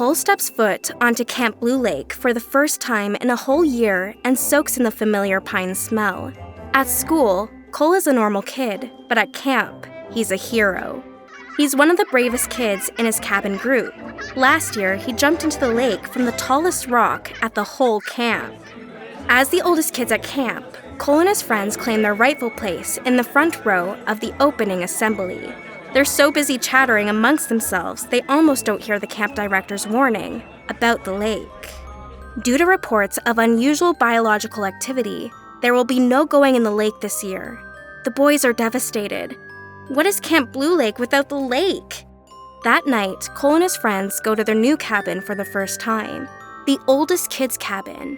Cole steps foot onto Camp Blue Lake for the first time in a whole year and soaks in the familiar pine smell. At school, Cole is a normal kid, but at camp, he's a hero. He's one of the bravest kids in his cabin group. Last year, he jumped into the lake from the tallest rock at the whole camp. As the oldest kids at camp, Cole and his friends claim their rightful place in the front row of the opening assembly. They're so busy chattering amongst themselves, they almost don't hear the camp director's warning about the lake. Due to reports of unusual biological activity, there will be no going in the lake this year. The boys are devastated. What is Camp Blue Lake without the lake? That night, Cole and his friends go to their new cabin for the first time, the oldest kids' cabin.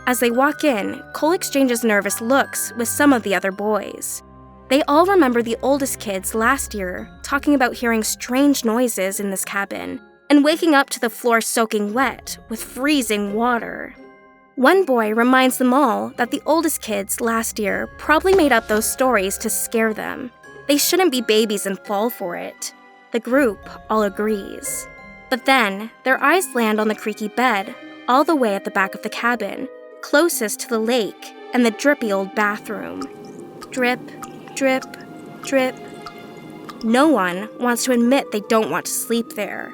As they walk in, Cole exchanges nervous looks with some of the other boys. They all remember the oldest kids last year talking about hearing strange noises in this cabin and waking up to the floor soaking wet with freezing water. One boy reminds them all that the oldest kids last year probably made up those stories to scare them. They shouldn't be babies and fall for it. The group all agrees. But then, their eyes land on the creaky bed, all the way at the back of the cabin, closest to the lake and the drippy old bathroom. Drip, drip, drip. No one wants to admit they don't want to sleep there.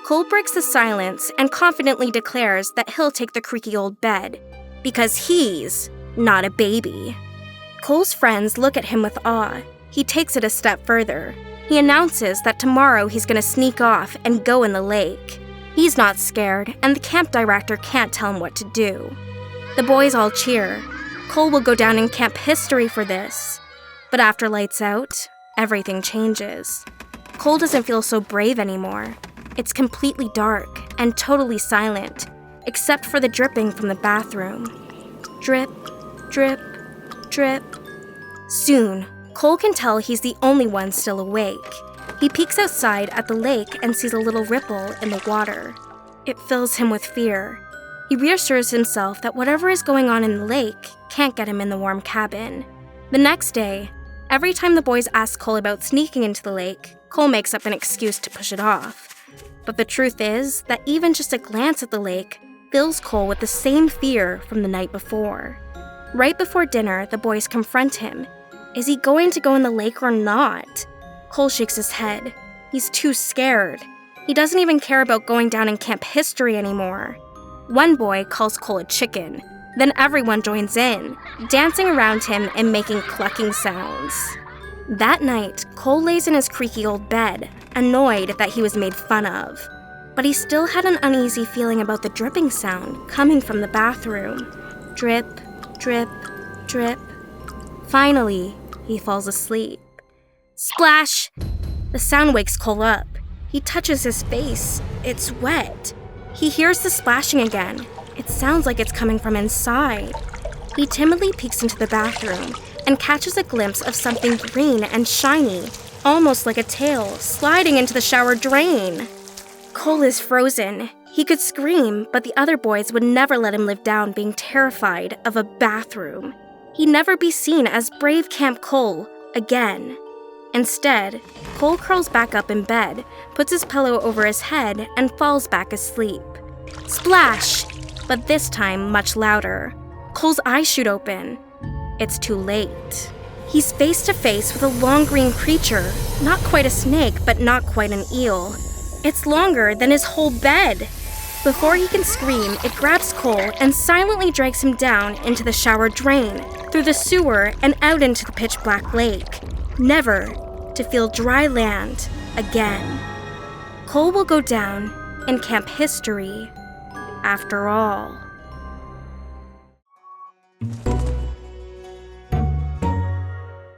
Cole breaks the silence and confidently declares that he'll take the creaky old bed, because he's not a baby. Cole's friends look at him with awe. He takes it a step further. He announces that tomorrow he's going to sneak off and go in the lake. He's not scared, and the camp director can't tell him what to do. The boys all cheer. Cole will go down in camp history for this. But after lights out, everything changes. Cole doesn't feel so brave anymore. It's completely dark and totally silent, except for the dripping from the bathroom. Drip, drip, drip. Soon, Cole can tell he's the only one still awake. He peeks outside at the lake and sees a little ripple in the water. It fills him with fear. He reassures himself that whatever is going on in the lake can't get him in the warm cabin. The next day, every time the boys ask Cole about sneaking into the lake, Cole makes up an excuse to push it off. But the truth is that even just a glance at the lake fills Cole with the same fear from the night before. Right before dinner, the boys confront him. Is he going to go in the lake or not? Cole shakes his head. He's too scared. He doesn't even care about going down in camp history anymore. One boy calls Cole a chicken. Then everyone joins in, dancing around him and making clucking sounds. That night, Cole lays in his creaky old bed, annoyed that he was made fun of. But he still had an uneasy feeling about the dripping sound coming from the bathroom. Drip, drip, drip. Finally, he falls asleep. Splash! The sound wakes Cole up. He touches his face. It's wet. He hears the splashing again. It sounds like it's coming from inside. He timidly peeks into the bathroom and catches a glimpse of something green and shiny, almost like a tail, sliding into the shower drain. Cole is frozen. He could scream, but the other boys would never let him live down being terrified of a bathroom. He'd never be seen as brave Camp Cole again. Instead, Cole curls back up in bed, puts his pillow over his head, and falls back asleep. Splash! But this time much louder. Cole's eyes shoot open. It's too late. He's face to face with a long green creature, not quite a snake, but not quite an eel. It's longer than his whole bed. Before he can scream, it grabs Cole and silently drags him down into the shower drain, through the sewer and out into the pitch-black lake, never to feel dry land again. Cole will go down in camp history after all.